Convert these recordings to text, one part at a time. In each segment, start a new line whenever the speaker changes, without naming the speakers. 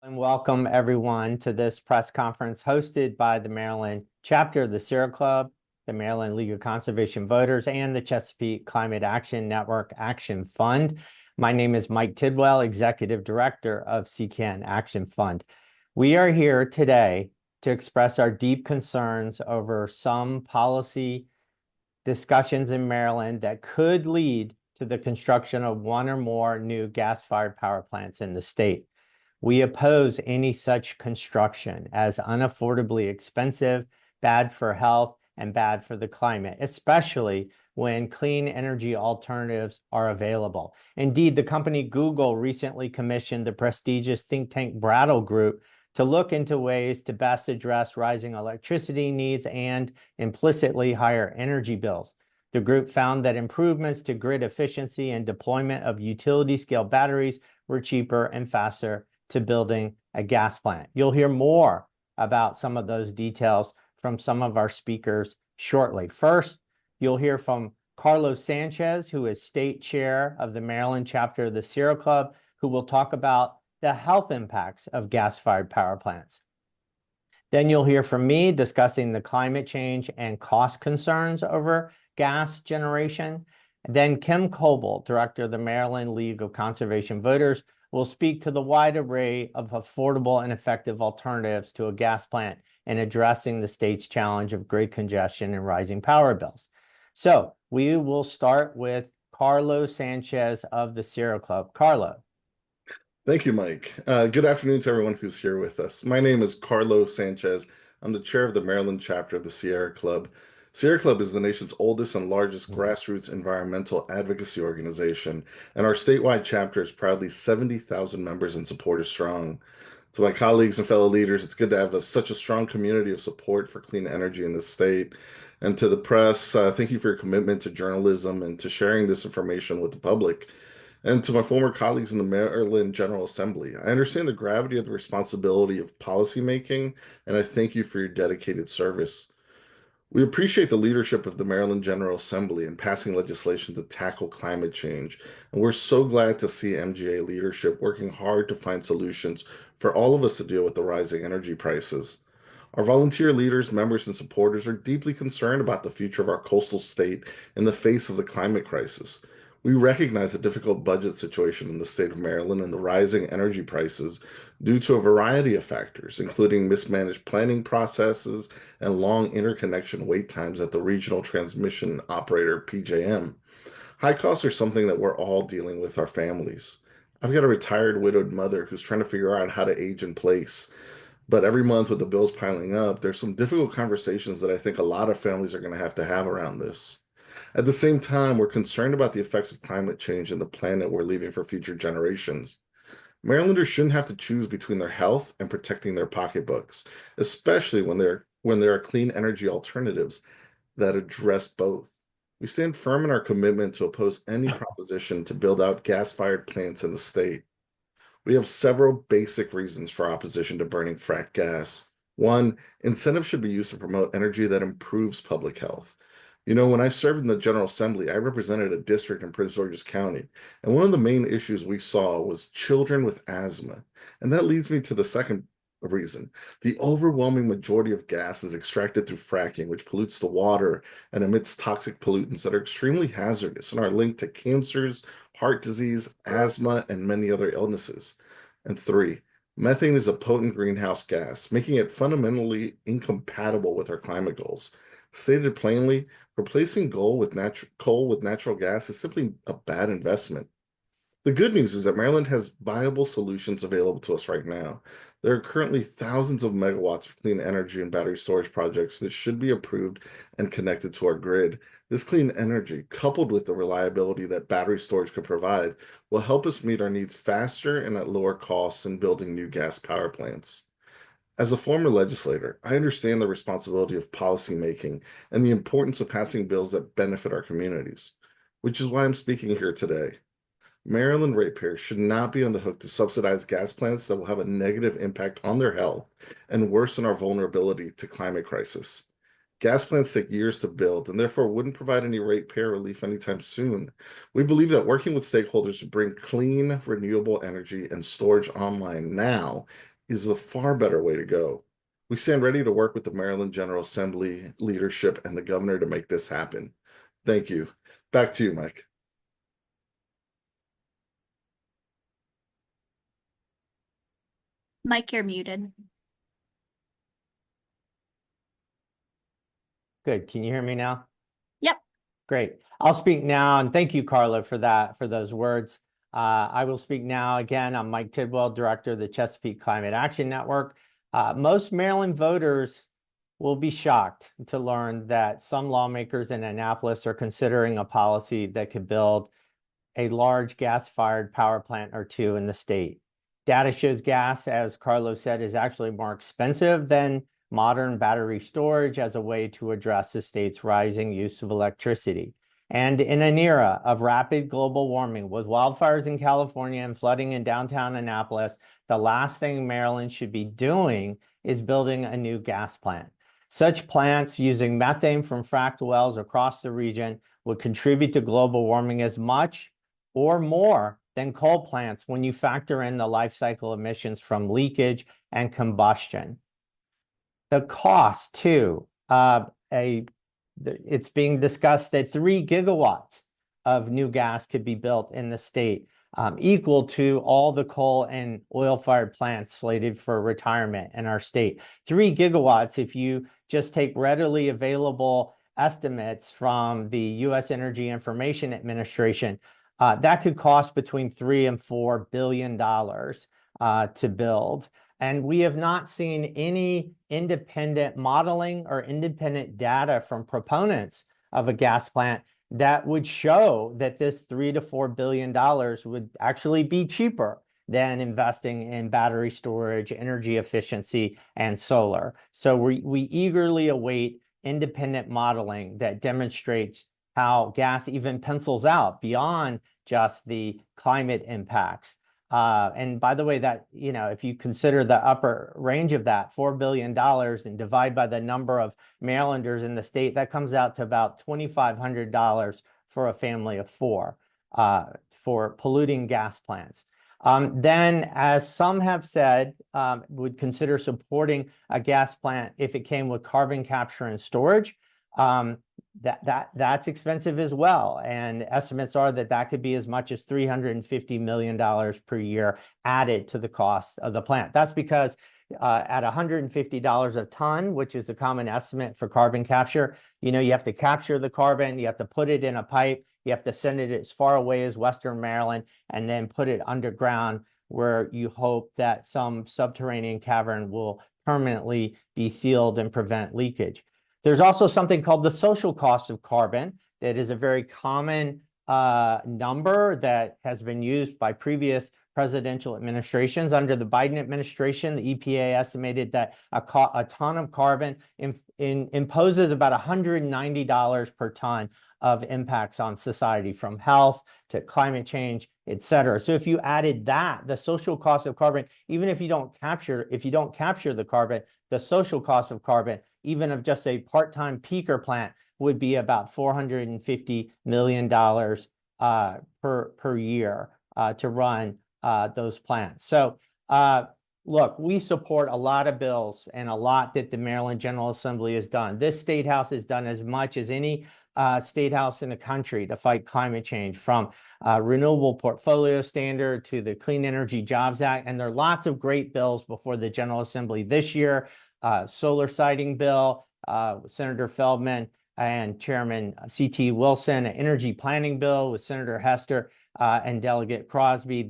And welcome everyone to this press conference hosted by the Maryland chapter of the Sierra Club, the Maryland League of Conservation Voters, and the Chesapeake Climate Action Network Action Fund. My name is Mike Tidwell, Executive Director of CCAN Action Fund. We are here today to express our deep concerns over some policy discussions in Maryland that could lead to the construction of one or more new gas-fired power plants in the state. We oppose any such construction as unaffordably expensive, bad for health, and bad for the climate, especially when clean energy alternatives are available. Indeed, the company Google recently commissioned the prestigious think tank Brattle Group to look into ways to best address rising electricity needs and implicitly higher energy bills. The group found that improvements to grid efficiency and deployment of utility-scale batteries were cheaper and faster to building a gas plant. You'll hear more about some of those details from some of our speakers shortly. First, you'll hear from Carlos Sanchez, who is state chair of the Maryland chapter of the Sierra Club, who will talk about the health impacts of gas-fired power plants. Then you'll hear from me discussing the climate change and cost concerns over gas generation. And then Kim Coble, director of the Maryland League of Conservation Voters, will speak to the wide array of affordable and effective alternatives to a gas plant in addressing the state's challenge of grid congestion and rising power bills. So we will start with Carlos Sanchez of the Sierra Club. Carlo.
Thank you, Mike. Good afternoon to everyone who's here with us. My name is Carlos Sanchez. I'm the chair of the Maryland chapter of the Sierra Club. Sierra Club is the nation's oldest and largest grassroots environmental advocacy organization, and our statewide chapter is proudly 70,000 members and supporters strong. To my colleagues and fellow leaders, it's good to have such a strong community of support for clean energy in the state. And to the press, thank you for your commitment to journalism and to sharing this information with the public. And to my former colleagues in the Maryland General Assembly, I understand the gravity of the responsibility of policymaking, and I thank you for your dedicated service. We appreciate the leadership of the Maryland General Assembly in passing legislation to tackle climate change, and we're so glad to see MGA leadership working hard to find solutions for all of us to deal with the rising energy prices. Our volunteer leaders, members, and supporters are deeply concerned about the future of our coastal state in the face of the climate crisis. We recognize the difficult budget situation in the state of Maryland and the rising energy prices due to a variety of factors, including mismanaged planning processes and long interconnection wait times at the regional transmission operator, PJM. High costs are something that we're all dealing with our families. I've got a retired widowed mother who's trying to figure out how to age in place. But every month with the bills piling up, there's some difficult conversations that I think a lot of families are going to have around this. At the same time, we're concerned about the effects of climate change and the planet we're leaving for future generations. Marylanders shouldn't have to choose between their health and protecting their pocketbooks, especially when there are clean energy alternatives that address both. We stand firm in our commitment to oppose any proposition to build out gas-fired plants in the state. We have several basic reasons for opposition to burning frack gas. One, incentives should be used to promote energy that improves public health. You know, when I served in the General Assembly, I represented a district in Prince George's County, and one of the main issues we saw was children with asthma. And that leads me to the second reason. The overwhelming majority of gas is extracted through fracking, which pollutes the water and emits toxic pollutants that are extremely hazardous and are linked to cancers, heart disease, asthma, and many other illnesses. And three, methane is a potent greenhouse gas, making it fundamentally incompatible with our climate goals. Stated plainly, replacing coal with natural gas is simply a bad investment. The good news is that Maryland has viable solutions available to us right now. There are currently thousands of megawatts of clean energy and battery storage projects that should be approved and connected to our grid. This clean energy, coupled with the reliability that battery storage could provide, will help us meet our needs faster and at lower costs in building new gas power plants. As a former legislator, I understand the responsibility of policymaking and the importance of passing bills that benefit our communities, which is why I'm speaking here today. Maryland ratepayers should not be on the hook to subsidize gas plants that will have a negative impact on their health and worsen our vulnerability to climate crisis. Gas plants take years to build and therefore wouldn't provide any ratepayer relief anytime soon. We believe that working with stakeholders to bring clean, renewable energy and storage online now is a far better way to go. We stand ready to work with the Maryland General Assembly leadership and the governor to make this happen. Thank you. Back to you, Mike.
Mike, you're muted.
Good. Can you hear me now?
Yep.
Great. I'll speak now, and thank you, Carla, for those words. I will speak now. Again, I'm Mike Tidwell, Director of the Chesapeake Climate Action Network. Most Maryland voters will be shocked to learn that some lawmakers in Annapolis are considering a policy that could build a large gas-fired power plant or two in the state. Data shows gas, as Carlos said, is actually more expensive than modern battery storage as a way to address the state's rising use of electricity. And in an era of rapid global warming, with wildfires in California and flooding in downtown Annapolis, the last thing Maryland should be doing is building a new gas plant. Such plants using methane from fracked wells across the region would contribute to global warming as much or more than coal plants when you factor in the life cycle emissions from leakage and combustion. The cost too, it's being discussed that 3 gigawatts of new gas could be built in the state, equal to all the coal and oil-fired plants slated for retirement in our state. 3 gigawatts, if you just take readily available estimates from the U.S. Energy Information Administration, that could cost between $3 and $4 billion to build. And we have not seen any independent modeling or independent data from proponents of a gas plant that would show that this $3 to $4 billion would actually be cheaper than investing in battery storage, energy efficiency, and solar. So we eagerly await independent modeling that demonstrates how gas even pencils out beyond just the climate impacts. And by the way, that, if you consider the upper range of that, $4 billion, and divide by the number of Marylanders in the state, that comes out to about $2,500 for a family of 4 for polluting gas plants. Then, as some have said, would consider supporting a gas plant if it came with carbon capture and storage. That's expensive as well, and estimates are that could be as much as $350 million per year added to the cost of the plant. That's because at $150 a ton, which is the common estimate for carbon capture, you have to capture the carbon, you have to put it in a pipe, you have to send it as far away as Western Maryland, and then put it underground, where you hope that some subterranean cavern will permanently be sealed and prevent leakage. There's also something called the social cost of carbon that is a very common number that has been used by previous presidential administrations. Under the Biden administration, the EPA estimated that a ton of carbon imposes about $190 per ton of impacts on society, from health to climate change, et cetera. So if you added that, the social cost of carbon, even if you don't capture the carbon, the social cost of carbon, even of just a part-time peaker plant, would be about $450 million per year to run those plants. So look, we support a lot of bills and a lot that the Maryland General Assembly has done. This state house has done as much as any state house in the country to fight climate change, from renewable portfolio standard to the Clean Energy Jobs Act. And there are lots of great bills before the General Assembly this year. Solar siting bill, Senator Feldman and Chairman C.T. Wilson, an energy planning bill with Senator Hester and Delegate Crosby,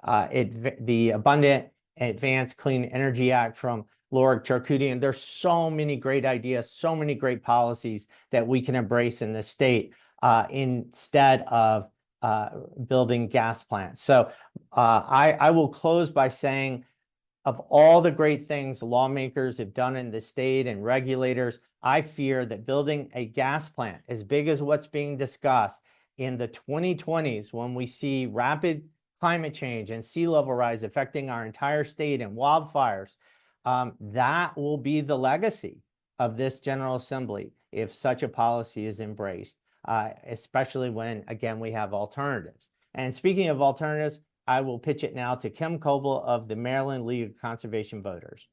the Abundant Advanced Clean Energy Act from Laura Charkoudian. There's so many great ideas, so many great policies that we can embrace in this state instead of building gas plants. So I will close by saying, of all the great things lawmakers have done in the state and regulators, I fear that building a gas plant as big as what's being discussed in the 2020s, when we see rapid climate change and sea level rise affecting our entire state and wildfires, that will be the legacy of this General Assembly if such a policy is embraced, especially when, again, we have alternatives. And speaking of alternatives, I will pitch it now to Kim Coble of the Maryland League of Conservation Voters.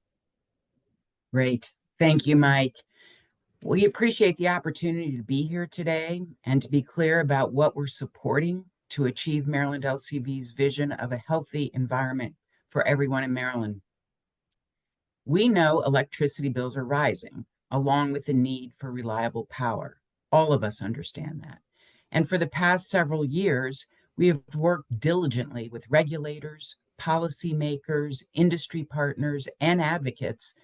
Great. Thank you, Mike. We appreciate the opportunity to be here today and to be clear about what we're supporting to achieve Maryland LCV's vision of a healthy environment for everyone in Maryland. We know electricity bills are rising, along with the need for reliable power. All of us understand that. And for the past several years, we have worked diligently with regulators, policymakers, industry partners, and advocates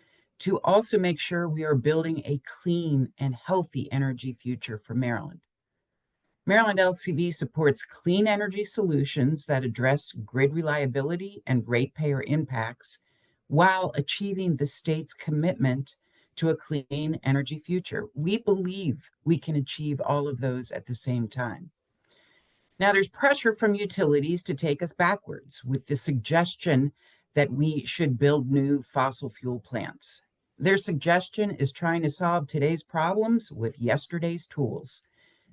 to also make sure we are building a clean and healthy energy future for Maryland. Maryland LCV supports clean energy solutions that address grid reliability and ratepayer impacts while achieving the state's commitment to a clean energy future. We believe we can achieve all of those at the same time. Now, there's pressure from utilities to take us backwards with the suggestion that we should build new fossil fuel plants. Their suggestion is trying to solve today's problems with yesterday's tools.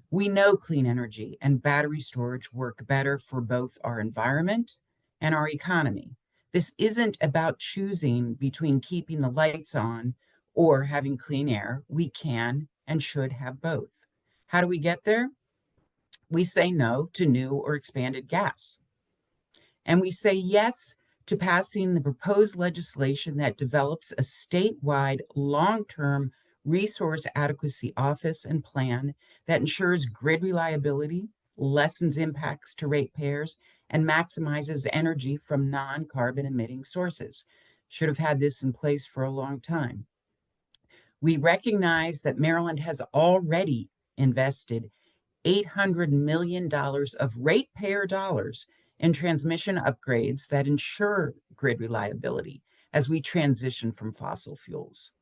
We know clean energy and battery storage work better for both our environment and our economy. This isn't about choosing between keeping the lights on or having clean air. We can and should have both. How do we get there? We say no to new or expanded gas. And we say yes to passing the proposed legislation that develops a statewide long-term resource adequacy office and plan that ensures grid reliability, lessens impacts to ratepayers, and maximizes energy from non-carbon emitting sources. Should have had this in place for a long time. We recognize that Maryland has already invested $800 million of ratepayer dollars in transmission upgrades that ensure grid reliability as we transition from fossil fuels.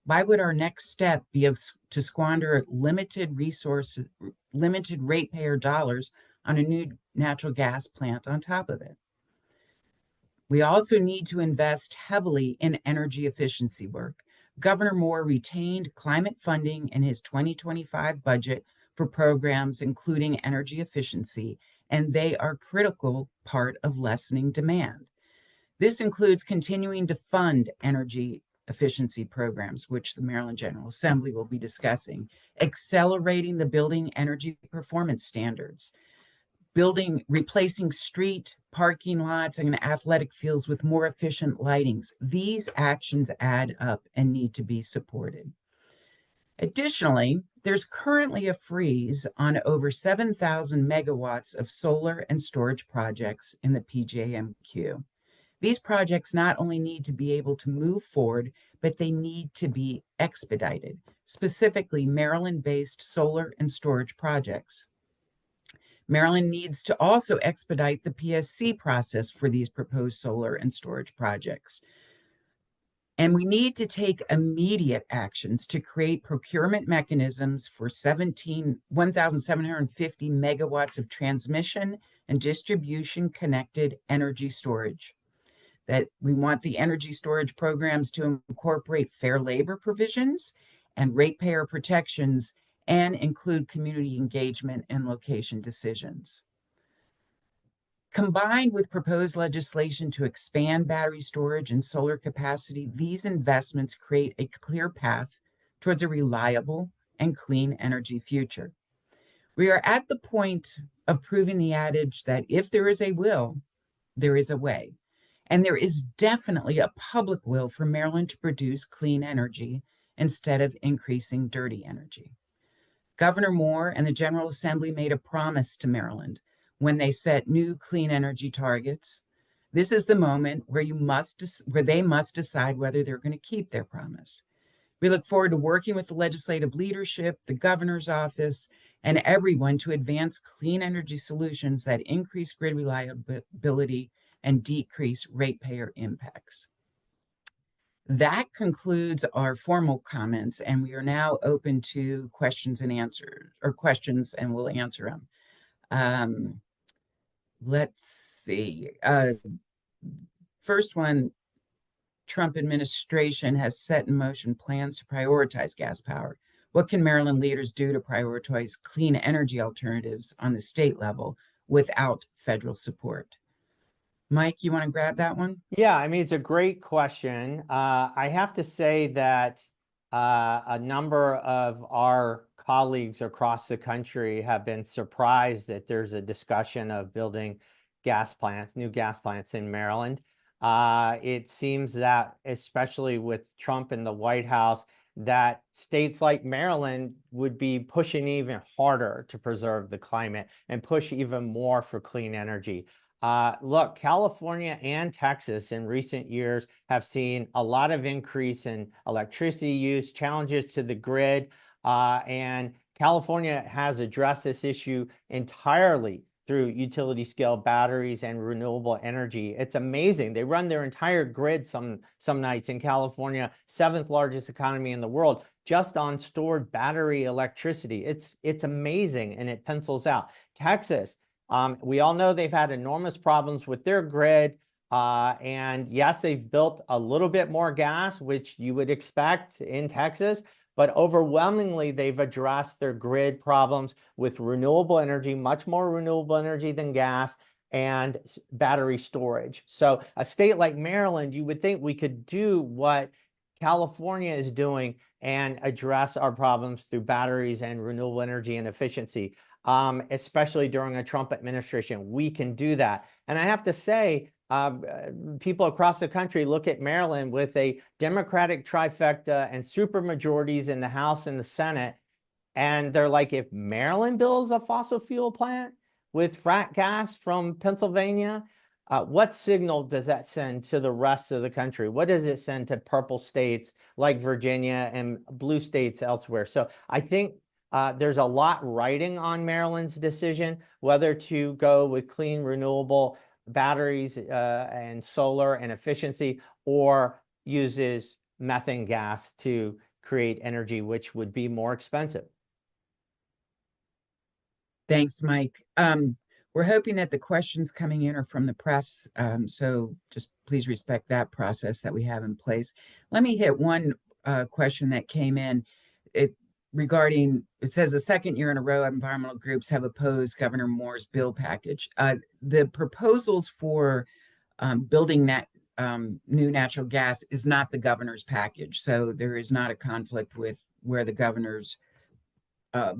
Why would our next step be to squander limited ratepayer dollars on a new natural gas plant on top of it? We also need to invest heavily in energy efficiency work. Governor Moore retained climate funding in his 2025 budget for programs including energy efficiency, and they are a critical part of lessening demand. This includes continuing to fund energy efficiency programs, which the Maryland General Assembly will be discussing, accelerating the building energy performance standards, replacing street, parking lots, and athletic fields with more efficient lightings. These actions add up and need to be supported. Additionally, there's currently a freeze on over 7,000 megawatts of solar and storage projects in the PJM. These projects not only need to be able to move forward, but they need to be expedited, specifically Maryland-based solar and storage projects. Maryland needs to also expedite the PSC process for these proposed solar and storage projects. And we need to take immediate actions to create procurement mechanisms for 1,750 megawatts of transmission and distribution connected energy storage. That we want the energy storage programs to incorporate fair labor provisions and ratepayer protections and include community engagement and location decisions. Combined with proposed legislation to expand battery storage and solar capacity, these investments create a clear path towards a reliable and clean energy future. We are at the point of proving the adage that if there is a will, there is a way. And there is definitely a public will for Maryland to produce clean energy instead of increasing dirty energy. Governor Moore and the General Assembly made a promise to Maryland when they set new clean energy targets. This is the moment where they must decide whether they're going to keep their promise. We look forward to working with the legislative leadership, the governor's office, and everyone to advance clean energy solutions that increase grid reliability and decrease ratepayer impacts. That concludes our formal comments, and we are now open to questions and we'll answer them. Let's see. First one, Trump administration has set in motion plans to prioritize gas power. What can Maryland leaders do to prioritize clean energy alternatives on the state level without federal support? Mike, you want to grab that one?
Yeah, I mean, it's a great question. I have to say that a number of our colleagues across the country have been surprised that there's a discussion of building gas plants, new gas plants in Maryland. It seems that, especially with Trump in the White House, that states like Maryland would be pushing even harder to preserve the climate and push even more for clean energy. Look, California and Texas in recent years have seen a lot of increase in electricity use, challenges to the grid, and California has addressed this issue entirely through utility scale batteries and renewable energy. It's amazing. They run their entire grid some nights in California, 7th largest economy in the world, just on stored battery electricity. It's amazing, and it pencils out. Texas, we all know they've had enormous problems with their grid. And yes, they've built a little bit more gas, which you would expect in Texas, but overwhelmingly they've addressed their grid problems with renewable energy, much more renewable energy than gas, and battery storage. So a state like Maryland, you would think we could do what California is doing and address our problems through batteries and renewable energy and efficiency. Especially during a Trump administration, we can do that. And I have to say, people across the country look at Maryland with a Democratic trifecta and super majorities in the House and the Senate, and they're like, if Maryland builds a fossil fuel plant with frack gas from Pennsylvania, what signal does that send to the rest of the country? What does it send to purple states like Virginia and blue states elsewhere? So I think there's a lot riding on Maryland's decision, whether to go with clean, renewable batteries and solar and efficiency, or uses methane gas to create energy, which would be more expensive.
Thanks, Mike. We're hoping that the questions coming in are from the press, so just please respect that process that we have in place. Let me hit one question that came in. Regarding, it says the second year in a row, environmental groups have opposed Governor Moore's bill package. The proposals for building that new natural gas is not the governor's package. So there is not a conflict with where the governor's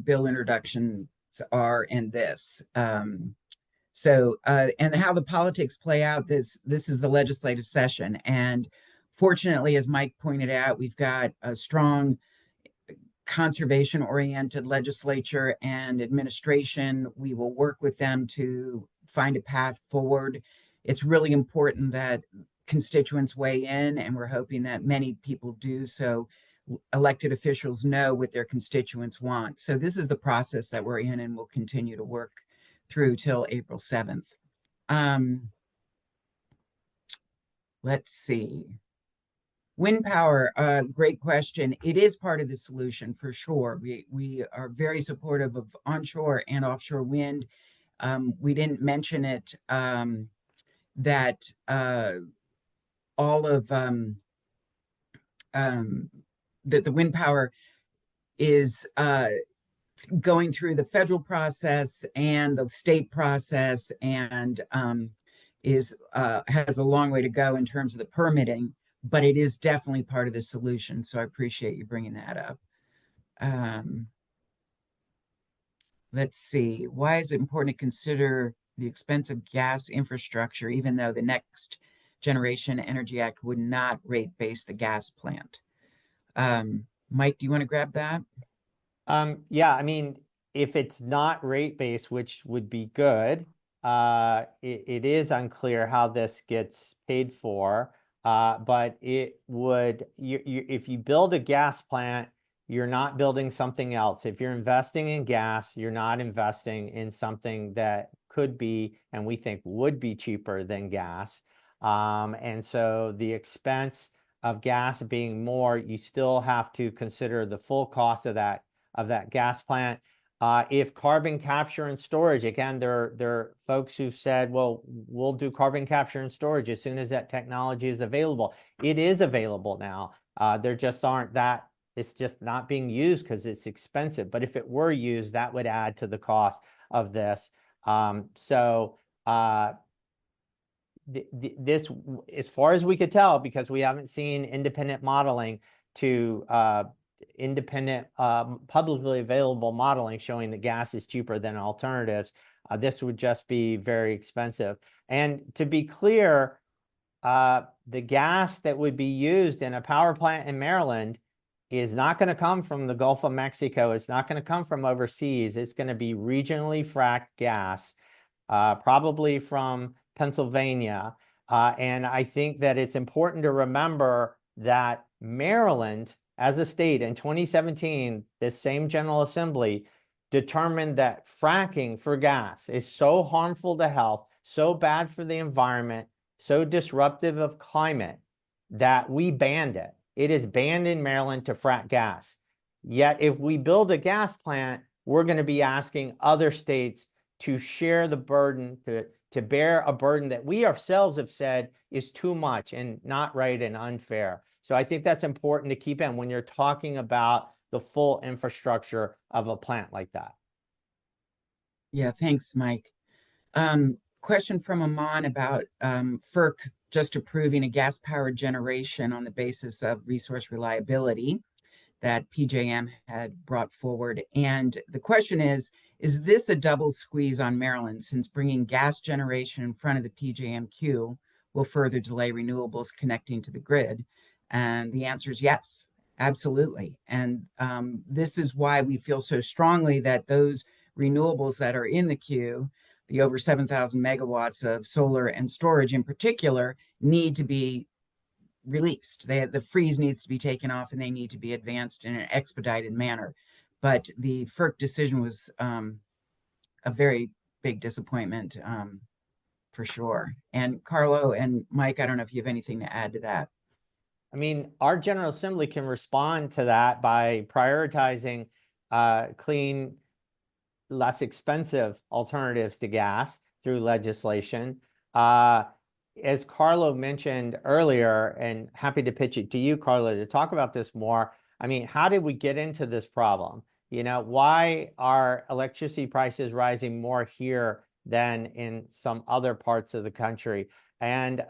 bill introductions are and this. And how the politics play out, this is the legislative session. And fortunately, as Mike pointed out, we've got a strong conservation-oriented legislature and administration. We will work with them to find a path forward. It's really important that constituents weigh in, and we're hoping that many people do, so elected officials know what their constituents want. So this is the process that we're in, and we'll continue to work through till April 7th. Let's see. Wind power, great question. It is part of the solution for sure. We are very supportive of onshore and offshore wind. We didn't mention it, that all of that the wind power is going through the federal process and the state process, and has a long way to go in terms of the permitting. But it is definitely part of the solution. So I appreciate you bringing that up. Let's see. Why is it important to consider the expense of gas infrastructure, even though the Next Generation Energy Act would not rate base the gas plant? Mike, do you want to grab that?
Yeah, I mean, if it's not rate base, which would be good, it is unclear how this gets paid for. But it would, if you build a gas plant, you're not building something else. If you're investing in gas, you're not investing in something that could be, and we think would be, cheaper than gas. And so the expense of gas being more, you still have to consider the full cost of that gas plant. If carbon capture and storage, again, there are folks who said, well, we'll do carbon capture and storage as soon as that technology is available. It is available now. There just aren't that, it's just not being used because it's expensive. But if it were used, that would add to the cost of this. this, as far as we could tell, because we haven't seen independent modeling to independent publicly available modeling showing that gas is cheaper than alternatives, this would just be very expensive. And to be clear, the gas that would be used in a power plant in Maryland is not going to come from the Gulf of Mexico. It's not going to come from overseas. It's going to be regionally fracked gas, probably from Pennsylvania. And I think that it's important to remember that Maryland, as a state, in 2017, this same General Assembly determined that fracking for gas is so harmful to health, so bad for the environment, so disruptive of climate, that we banned it. It is banned in Maryland to frack gas. Yet if we build a gas plant, we're going to be asking other states to share the burden, to bear a burden that we ourselves have said is too much and not right and unfair. So I think that's important to keep in when you're talking about the full infrastructure of a plant like that.
Yeah, thanks, Mike. Question from Aman about FERC just approving a gas-powered generation on the basis of resource reliability that PJM had brought forward. And the question is this a double squeeze on Maryland, since bringing gas generation in front of the PJM queue will further delay renewables connecting to the grid? And the answer is yes, absolutely. And this is why we feel so strongly that those renewables that are in the queue, the over 7,000 megawatts of solar and storage in particular, need to be released. The freeze needs to be taken off, and they need to be advanced in an expedited manner. But the FERC decision was a very big disappointment, for sure. And Carlo and Mike, I don't know if you have anything to add to that.
I mean, our General Assembly can respond to that by prioritizing clean, less expensive alternatives to gas through legislation. As Carlo mentioned earlier, and happy to pitch it to you, Carlo, to talk about this more. I mean, how did we get into this problem? You know, why are electricity prices rising more here than in some other parts of the country? And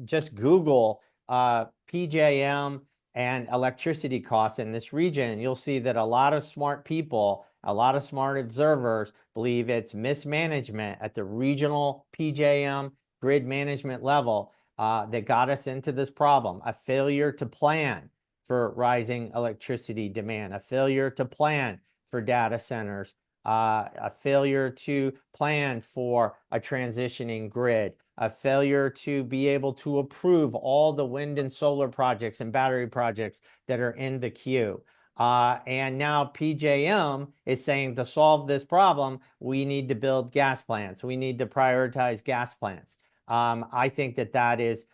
just Google PJM and electricity costs in this region. You'll see that a lot of smart people, a lot of smart observers believe it's mismanagement at the regional PJM grid management level that got us into this problem. A failure to plan for rising electricity demand, a failure to plan for data centers, a failure to plan for a transitioning grid, a failure to be able to approve all the wind and solar projects and battery projects that are in the queue. And now PJM is saying to solve this problem, we need to build gas plants. We need to prioritize gas plants. I think that that is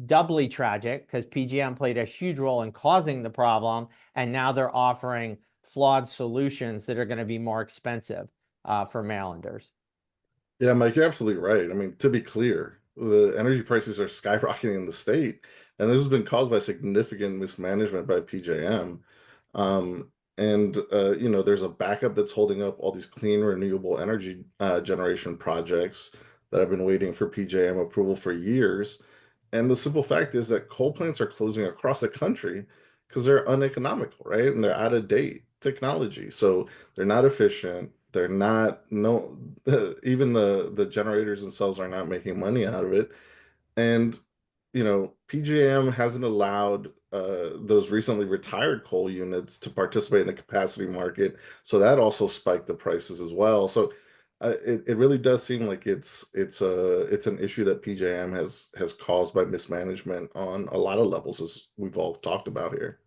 doubly tragic because PJM played a huge role in causing the problem, and now they're offering flawed solutions that are going to be more expensive for Marylanders.
Yeah, Mike, you're absolutely right. I mean, to be clear, the energy prices are skyrocketing in the state, and this has been caused by significant mismanagement by PJM. You know, there's a backup that's holding up all these clean, renewable energy generation projects that have been waiting for PJM approval for years. And the simple fact is that coal plants are closing across the country because they're uneconomical, right? And they're out of date technology. So they're not efficient. They're not, even the generators themselves are not making money out of it. And, you know, PJM hasn't allowed those recently retired coal units to participate in the capacity market. So that also spiked the prices as well. So it really does seem like it's an issue that PJM has caused by mismanagement on a lot of levels, as we've all talked about here.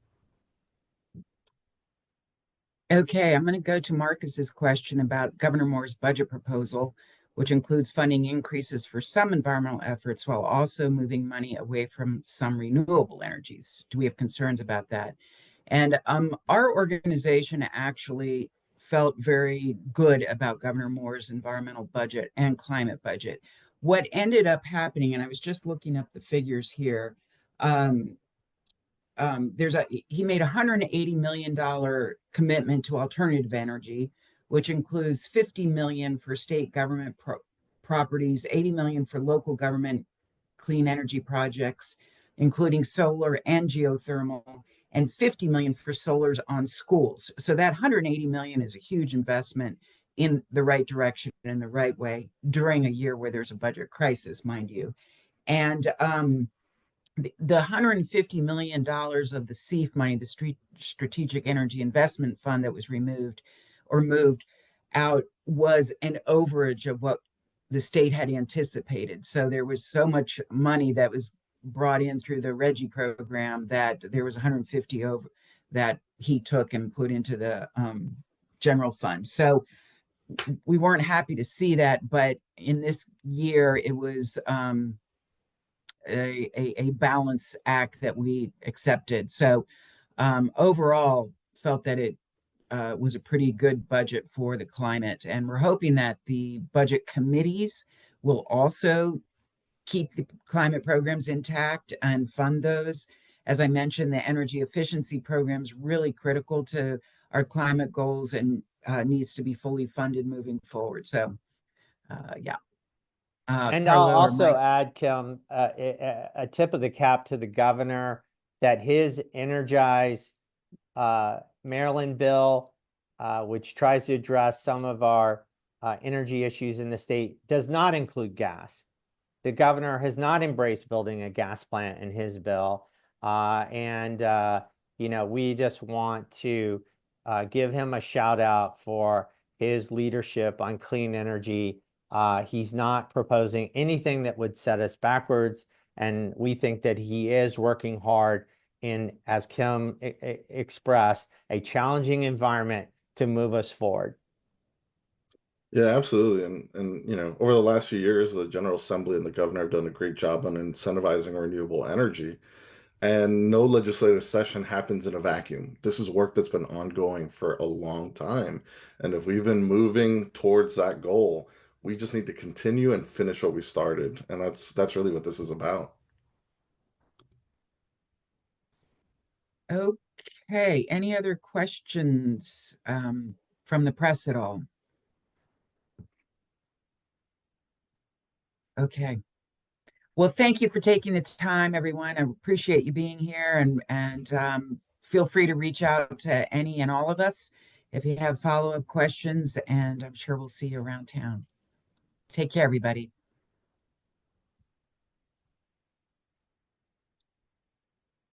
Okay, I'm going to go to Marcus's question about Governor Moore's budget proposal, which includes funding increases for some environmental efforts while also moving money away from some renewable energies. Do we have concerns about that? And our organization actually felt very good about Governor Moore's environmental budget and climate budget. What ended up happening, and I was just looking up the figures here, he made $180 million commitment to alternative energy, which includes $50 million for state government properties, 80 million for local government clean energy projects, including solar and geothermal, and 50 million for solars on schools. So that 180 million is a huge investment in the right direction, in the right way, during a year where there's a budget crisis, mind you. And the $150 million of the SEEF money, the Strategic Energy Investment Fund, that was removed or moved out, was an overage of what the state had anticipated. So there was so much money that was brought in through the RGGI program that there was 150 over that he took and put into the general fund. So we weren't happy to see that, but in this year it was a balance act that we accepted. So overall, felt that it was a pretty good budget for the climate, and we're hoping that the budget committees will also keep the climate programs intact and fund those. As I mentioned, the energy efficiency program is really critical to our climate goals and needs to be fully funded moving forward. So, yeah.
And I'll
Carlo or
also
Mike?
add, Kim, a tip of the cap to the governor that his Energize Maryland bill, which tries to address some of our energy issues in the state, does not include gas. The governor has not embraced building a gas plant in his bill. You know, we just want to give him a shout out for his leadership on clean energy. He's not proposing anything that would set us backwards. And we think that he is working hard in, as Kim expressed, a challenging environment to move us forward.
Yeah, absolutely. And you know, over the last few years, the General Assembly and the governor have done a great job on incentivizing renewable energy. And no legislative session happens in a vacuum. This is work that's been ongoing for a long time. And if we've been moving towards that goal, we just need to continue and finish what we started. And that's really what this is about.
Okay, any other questions from the press at all? Okay. Well, thank you for taking the time, everyone. I appreciate you being here, and feel free to reach out to any and all of us if you have follow-up questions, and I'm sure we'll see you around town. Take care, everybody.